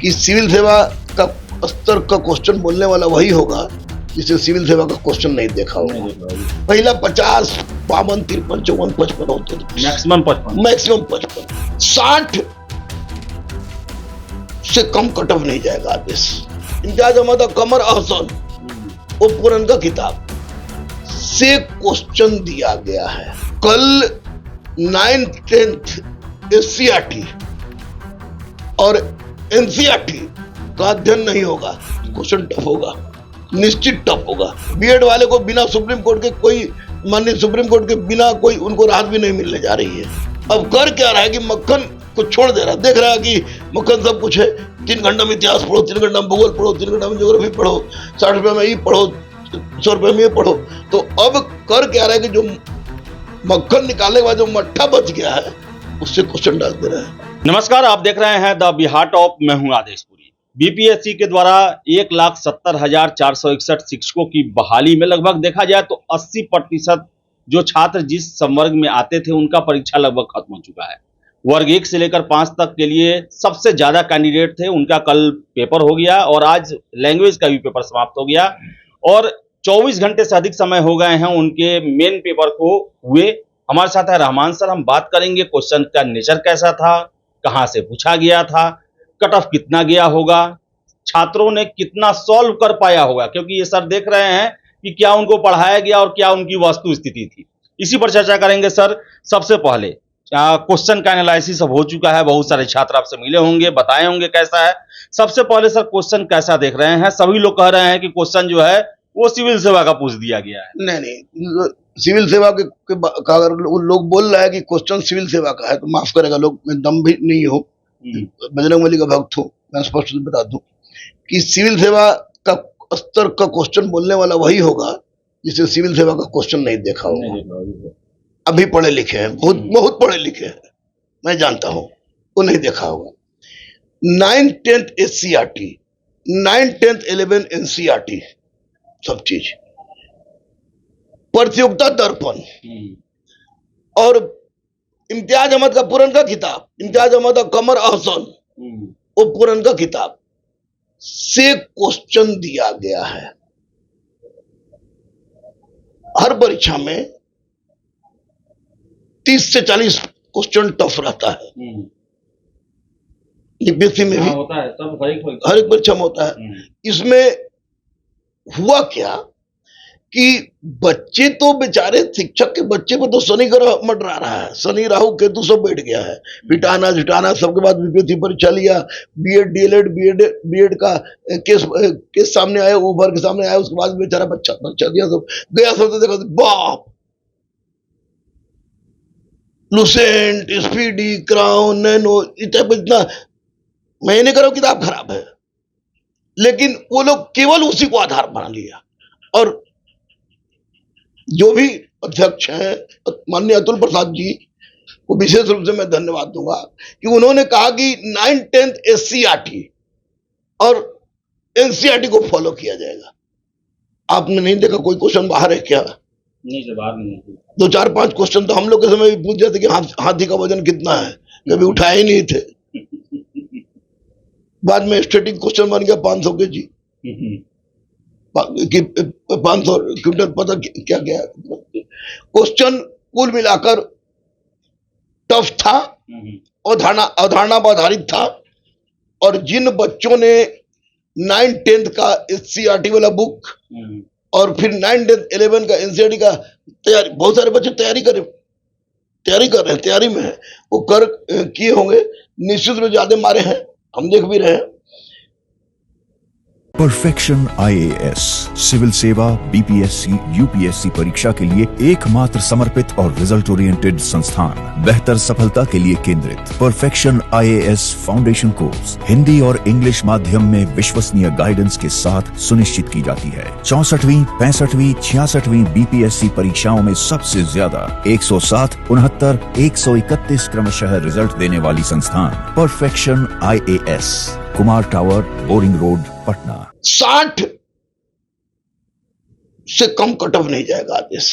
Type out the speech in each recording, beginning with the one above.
कि सिविल सेवा का स्तर का क्वेश्चन बोलने वाला वही होगा जिसे सिविल सेवा का क्वेश्चन नहीं देखा होगा। पहला 50, 52, 53, 54, 55 होते थे, मैक्सिमम 55। 60 से कम कट ऑफ नहीं जाएगा आदेश। इम्तियाज अहमद और कमर अहसन वो पुरनका किताब से क्वेश्चन दिया गया है। कल 9th 10th SCRT और NCRT का अध्ययन नहीं होगा, क्वेश्चन टफ होगा, निश्चित टफ होगा। बीएड वाले को बिना सुप्रीम कोर्ट के कोई माननीय सुप्रीम कोर्ट के बिना कोई उनको राहत भी नहीं मिलने जा रही है। अब कर क्या रहा है कि मक्खन को छोड़ दे रहा है, देख रहा है कि मक्खन सब कुछ है। 3 घंटा में इतिहास पढ़ो, 3 घंटा में भूगोल पढ़ो, 3 घंटा में ज्योग्राफी पढ़ो, 60 रुपए में ये पढ़ो, 100 रुपए में ये पढ़ो। तो अब कर क्या रहा है कि जो मक्खन निकालने के बाद जो मट्ठा बच गया है उससे क्वेश्चन डाल दे रहा है। नमस्कार, आप देख रहे हैं द बिहार टॉप। मैं हूं आदेशपुरी। बीपीएससी के द्वारा 1,70,461 शिक्षकों की बहाली में लगभग देखा जाए तो 80% जो छात्र जिस संवर्ग में आते थे उनका परीक्षा लगभग खत्म हो चुका है। वर्ग 1 से लेकर 5 तक के लिए सबसे ज्यादा कैंडिडेट थे, उनका कल पेपर हो गया और आज लैंग्वेज का भी पेपर समाप्त हो गया और 24 घंटे से अधिक समय हो गए हैं उनके मेन पेपर को हुए। हमारे साथ है रहमान सर। हम बात करेंगे क्वेश्चन का नेचर कैसा था, कहां से पूछा गया था, कट ऑफ कितना गया होगा, छात्रों ने कितना सॉल्व कर पाया होगा, क्योंकि ये सर देख रहे हैं कि क्या उनको पढ़ाया गया और क्या उनकी वस्तु स्थिति थी। इसी पर चर्चा करेंगे सर। सबसे पहले क्वेश्चन का एनालिसिस अब हो चुका है, बहुत सारे छात्र आपसे मिले होंगे, बताए होंगे कैसा है। सबसे पहले सर क्वेश्चन कैसा देख रहे हैं? सभी लोग कह रहे हैं कि क्वेश्चन जो है वो सिविल सेवा का पूछ दिया गया है। नहीं, सिविल सेवा का अगर लोग बोल रहा है कि क्वेश्चन सिविल सेवा का है तो माफ करेगा लोग, मैं दम भी नहीं हो, बजरंगबली का भक्त हूँ, मैं स्पष्ट बता दूं कि सिविल सेवा का स्तर का क्वेश्चन बोलने वाला वही होगा जिसे सिविल सेवा का क्वेश्चन नहीं देखा होगा। अभी पढ़े लिखे हैं, बहुत पढ़े लिखे हैं, मैं जानता हूं, वो नहीं देखा होगा। 9th 10th SCRT, 9th 10th 11th NCRT, सब चीज प्रतियोगिता दर्पण और इम्तियाज अहमद का पुरनका किताब, इम्तियाज अहमद और कमर अहसन वो पुरनका किताब से क्वेश्चन दिया गया है। हर परीक्षा में 30 से 40 क्वेश्चन टफ रहता है। यूपीएससी में भी होता है, सब हर एक परीक्षा में होता है। इसमें हुआ क्या कि बच्चे तो बेचारे, शिक्षक के बच्चे पर तो शनि ग्रह मंडरा रहा है, शनि राहु केतु सब बैठ गया है, पिटाना झुटाना। सबके बाद बीपीएससी परीक्षा लिया, बीएड डीएलएड बीएड का केस सामने आया, उभर के सामने आया, उसके बाद बेचारा बच्चा परीक्षा दिया, सब गया, सब तो देखा बाप, लुसेंट, स्पीडी, क्राउन, नैनो, इतना। मैं नहीं कह रहा हूं किताब खराब है, लेकिन वो लोग केवल उसी को आधार बना लिया। और जो भी अध्यक्ष हैं माननीय अतुल प्रसाद जी को विशेष रूप से मैं धन्यवाद दूंगा कि उन्होंने कहा कि 9th 10th SCRT और NCRT को फॉलो किया जाएगा। आपने नहीं देखा कोई क्वेश्चन बाहर है क्या? नहीं सर, बाहर नहीं। 2 4 5 क्वेश्चन तो हम लोग के समय भी पूछ जाते कि हाथी का वजन कितना है, कभी उठाए ही नहीं थे। बाद में स्टैटिक क्वेश्चन बन गया 500 kg कि 500 क्विंटल, पता क्या क्या क्वेश्चन कुल मिलाकर टफ था, अवधारणा पर आधारित था। और जिन बच्चों ने 9th 10th का SCRT वाला बुक और फिर 9th 10th 11th का NCRT का तैयारी, बहुत सारे बच्चे तैयारी कर रहे हैं, तैयारी में है, वो कर किए होंगे, निश्चित रूप से ज्यादा मारे हैं, हम देख भी रहे हैं। परफेक्शन IAS सिविल सेवा, बीपीएससी, यूपीएससी परीक्षा के लिए एकमात्र समर्पित और रिजल्ट ओरिएंटेड संस्थान, बेहतर सफलता के लिए केंद्रित। Perfection IAS foundation course Hindi और इंग्लिश माध्यम में विश्वसनीय गाइडेंस के साथ सुनिश्चित की जाती है। 64वीं, 65वीं, 66वीं बीपीएससी परीक्षाओं में सबसे ज्यादा 160, 69, 131 क्रमशः रिजल्ट देने वाली संस्थान perfection IAS, Kumar tower, boring road, Patna. 60 से कम कट ऑफ नहीं जाएगा आदेश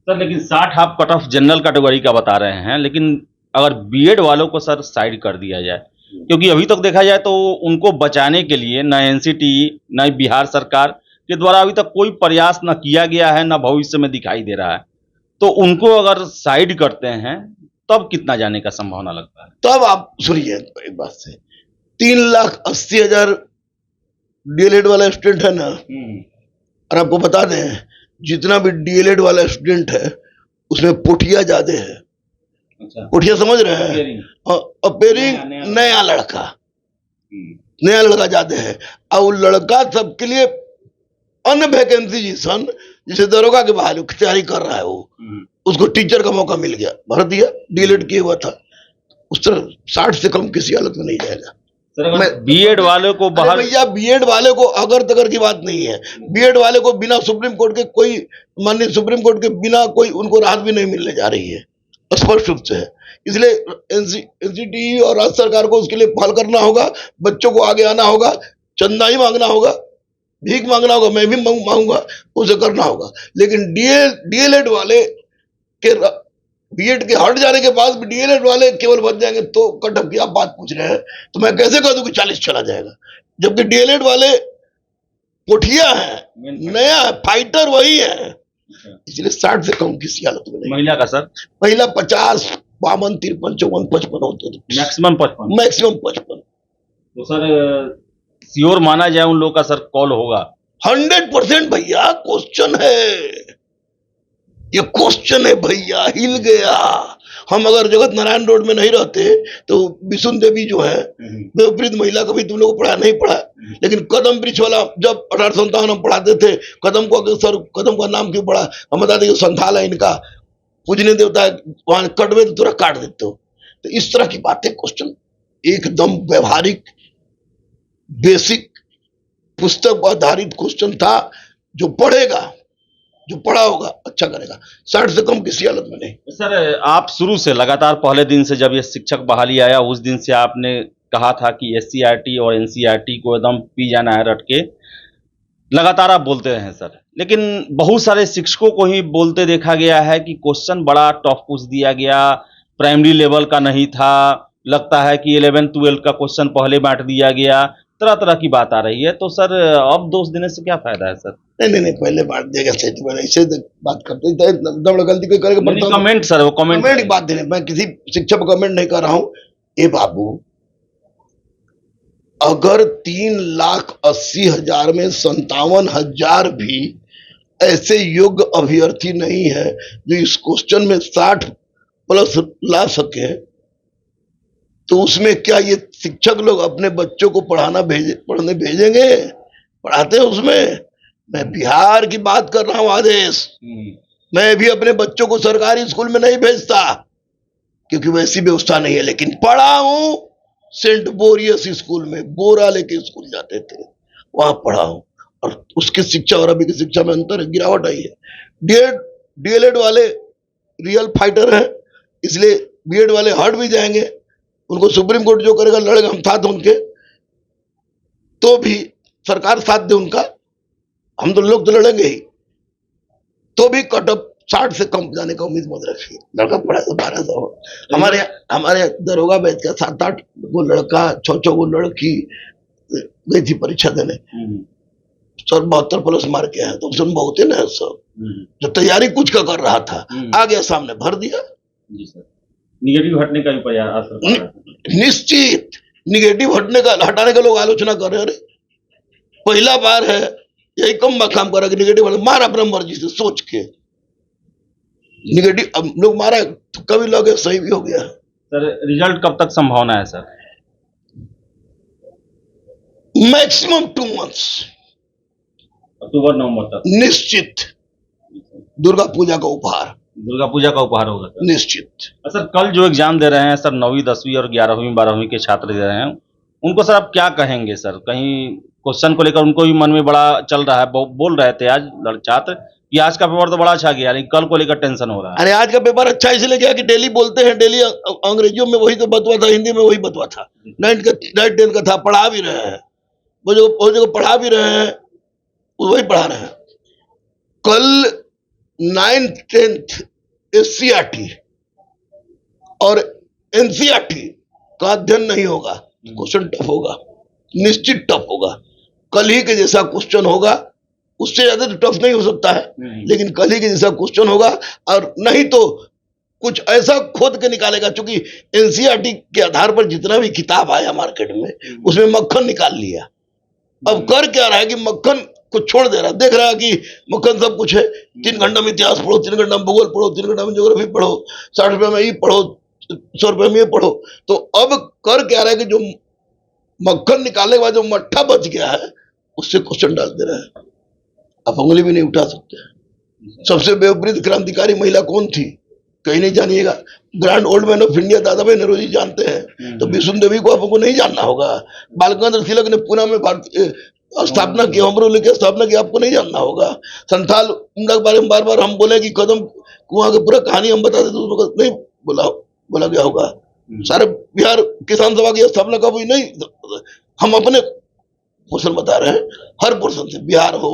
सर। लेकिन 60 आप कट ऑफ जनरल कैटेगरी का बता रहे हैं, लेकिन अगर बीएड वालों को सर साइड कर दिया जाए क्योंकि अभी तक देखा जाए तो उनको बचाने के लिए न एनसीटी न बिहार सरकार के द्वारा अभी तक कोई प्रयास न किया गया है, न भविष्य में दिखाई दे रहा है। तो उनको अगर साइड करते हैं तब कितना जाने का संभावना लगता है? तब आप सुनिए एक बात से, 3,80,000 डीएलएड वाला स्टूडेंट है ना, और आपको बता दें जितना भी डीएलएड वाला स्टूडेंट है उसमें पोठिया ज्यादा है। अच्छा। पोठिया समझ रहे हैं? अपेयरिंग नया लड़का, नया लड़का ज्यादा है, और वो लड़का सबके लिए अन्य वैकेंसी जैसे दरोगा के बहाली तैयारी कर रहा है, वो उसको टीचर का मौका मिल गया, भर दिया, डीएलएड किया हुआ था, उस तरह 60 से कम किसी हालत में नहीं जाएगा। बीएड वाले को बाहर, भैया बीएड वाले को अगर तगर की बात नहीं है, बीएड वाले को बिना सुप्रीम कोर्ट के कोई, माननीय सुप्रीम कोर्ट के बिना कोई उनको राहत भी नहीं मिलने जा रही है, स्पष्ट रूप से है। इसलिए एनसीटी और राज्य सरकार को उसके लिए पहल करना होगा, बच्चों को आगे आना होगा, चंदा ही मांगना होगा, भीख मांगना होगा, मैं भी मांगूंगा, उसे करना होगा। लेकिन डीएलएड वाले के बीएड के हट जाने के बाद भी डीएलएड वाले केवल बच जाएंगे तो कटअप की आप बात पूछ रहे हैं, तो मैं कैसे कह दूं कि 40 चला जाएगा, जबकि डीएलएड वाले पोठिया है, नया है, फाइटर वही है। इसलिए 60 से कम किसी हालत में नहीं। महिला का सर? महिला 50, 52, 53, 54, 55 होते थे, मैक्सिमम 55। मैक्सिमम 55। तो सर श्योर माना जाए उन लोगों का सर कॉल होगा? 100% भैया, क्वेश्चन है, ये क्वेश्चन है भैया, हिल गया। हम अगर जगत नारायण रोड में नहीं रहते तो बिशुन देवी जो है देवप्रीत महिला, कभी तुम लोग को पढ़ा नहीं पढ़ा, लेकिन कदम वृक्ष वाला जब 1857 हम पढ़ाते थे, कदम को सर कदम का नाम क्यों पड़ा, हम बताते जो संथाल है इनका, पूजने देवता है, वहां कटवे तो तुरंत काट देते हो। तो इस तरह की बातें, क्वेश्चन एकदम व्यवहारिक बेसिक पुस्तक आधारित क्वेश्चन था, जो पढ़ेगा, जो पढ़ा होगा अच्छा करेगा, 60 से कम किसी हालत में नहीं। सर आप शुरू से लगातार पहले दिन से जब ये शिक्षक बहाली आया उस दिन से आपने कहा था कि एससीईआरटी और एनसीईआरटी को एकदम पी जाना है रट के, लगातार आप बोलते रहे सर, लेकिन बहुत सारे शिक्षकों को ही बोलते देखा गया है कि क्वेश्चन बड़ा टफ पूछ दिया गया, प्राइमरी लेवल का नहीं था, लगता है कि 11-12 का क्वेश्चन पहले बांट दिया गया, तरह तरह की बात आ रही है। तो सर अब दोष देने से क्या फायदा है सर? नहीं, पहले बांट देगा, ऐसे बात करते थे, गलती कोई करके कमेंट सर, वो कमेंट की बात देने, मैं किसी शिक्षक पर कमेंट नहीं कर रहा हूं। ए बाबू, अगर 3,80,000 में 57,000 भी ऐसे योग्य अभ्यर्थी नहीं है जो इस क्वेश्चन में 60+ ला सके, तो उसमें क्या ये शिक्षक लोग अपने बच्चों को पढ़ने भेजेंगे? पढ़ाते हैं उसमें? मैं बिहार की बात कर रहा हूं आदेश, मैं भी अपने बच्चों को सरकारी स्कूल में नहीं भेजता क्योंकि वैसी व्यवस्था नहीं है, लेकिन पढ़ा हूं सेंट बोरियस स्कूल में, बोरा लेके स्कूल जाते थे, वहां पढ़ा हूं, और उसकी शिक्षा और अभी की शिक्षा में अंतर है, गिरावट आई है। डीएलएड वाले रियल फाइटर हैं, इसलिए बीएड वाले हट भी जाएंगे, उनको सुप्रीम कोर्ट जो करेगा लड़ेगा, हम साथ उनके, तो भी सरकार साथ दे उनका, हम तो लोग तो लड़ेंगे ही, तो भी कटअप 60 से कम जाने का उम्मीद मत रखिए। लड़का पढ़ा तो 1200, हमारे दरोगा बैच का 7-8 वो लड़का, 6 वो लड़की गई थी परीक्षा देने, सर 72+ मार के है, तो सुन बहुत है ना सब, जो तैयारी कुछ का कर रहा था आ गया सामने, भर दिया। जी सर, निगेटिव हटने का भी प्रयास, निश्चित निगेटिव हटाने का लोग आलोचना कर रहे हैं, पहला बार है, यही कम काम कर रहा है, निगेटिव मारा अपना मर्जी से सोच के, निगेटिव अब लोग मारा तो कभी लोग सही भी हो गया। सर रिजल्ट कब तक संभावना है सर? मैक्सिमम 2 months, अक्टूबर-नवंबर तक निश्चित। दुर्गा पूजा का उपहार, दुर्गा पूजा का उपहार होगा सर, निश्चित। सर कल जो एग्जाम दे रहे हैं सर, 9वीं 10वीं और 11वीं 12वीं के छात्र दे रहे हैं, उनको सर आप क्या कहेंगे सर? कहीं क्वेश्चन को लेकर उनको भी मन में बड़ा चल रहा है, बोल रहे थे आज छात्र कि आज का पेपर तो बड़ा अच्छा गया, लेकिन कल को लेकर टेंशन हो रहा है। अरे आज का पेपर अच्छा इसलिए गया कि डेली बोलते हैं, डेली अंग्रेजियों में वही तो बतवा था, हिंदी में वही बतवा था, 9th 10th का था, पढ़ा भी रहे हैं, वो जो पढ़ा भी रहे हैं वही पढ़ा रहे हैं। कल 9th 10th एससीईआरटी और एनसीईआरटी का अध्ययन नहीं होगा, क्वेश्चन टफ होगा, निश्चित टफ होगा। कल ही के जैसा क्वेश्चन होगा, उससे ज्यादा तो टफ नहीं हो सकता है, लेकिन कल ही के जैसा क्वेश्चन होगा। और नहीं तो कुछ ऐसा खोद के निकालेगा, क्योंकि एनसीईआरटी के आधार पर जितना भी किताब आया मार्केट में उसमें मक्खन निकाल लिया। अब कर क्या रहा है कि मक्खन को छोड़ दे रहा है, देख रहा है कि मक्खन सब कुछ है। 3 घंटा में इतिहास पढ़ो, 3 घंटा में भूगोल पढ़ो, 3 घंटा में ज्योग्राफी पढ़ो, 60 रुपए में ये पढ़ो, 100 रुपए में ये पढ़ो। तो अब कर क्या रहा है कि जो मक्खन निकालने के बाद जो मट्ठा बच गया है उससे क्वेश्चन डाल दे रहा है। आप उंगली भी नहीं उठा सकते। सबसे विपरीत क्रांतिकारी महिला कौन थी, कहीं नहीं जानिएगा। Grand old man of India Dadabhai Naoroji जानते हैं, तो विष्णु देवी को आपको नहीं जानना होगा। बाल गंगाधर तिलक ने पुणे में स्थापना की, होम रूल की स्थापना की, आपको नहीं जानना होगा। संथाल उमड़ा के बारे में बार बार हम बोले कि कदम कुआं की पूरा कहानी हम बता देते, उसको नहीं बोला गया होगा। सारे बिहार किसान सभा की स्थापना कब हुई, नहीं, हम अपने पोर्शन बता रहे हैं। हर पोर्शन से, बिहार हो,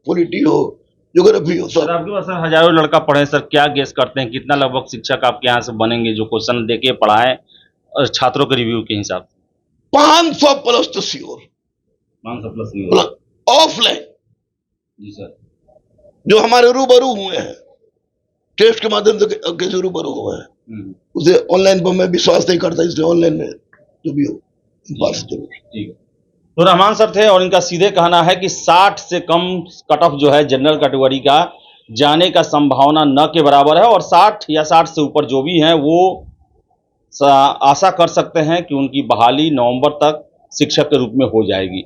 पॉलिटी हो, ज्योग्राफी हो, सर आपके पास सर हजारों लड़का पढ़े, सर क्या गेस करते हैं कितना लगभग शिक्षक आपके यहाँ से बनेंगे जो क्वेश्चन देके पढ़ाएं और छात्रों के रिव्यू के हिसाब से? 500 प्लस तो श्योर, 500 प्लस ऑफलाइन जी सर, जो हमारे रूबरू हुए हैं, टेस्ट के माध्यम से कैसे रूबरू हुए हैं, उसे ऑनलाइन पर मैं विश्वास नहीं करता, इसलिए ऑनलाइन में जो भी हो ठीक है। तो रहमान सर थे और इनका सीधे कहना है कि 60 से कम कट ऑफ जो है जनरल कैटेगरी का जाने का संभावना न के बराबर है, और 60 या 60 से ऊपर जो भी हैं वो आशा कर सकते हैं कि उनकी बहाली नवंबर तक शिक्षक के रूप में हो जाएगी।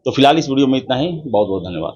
तो फिलहाल इस वीडियो में इतना ही, बहुत बहुत धन्यवाद।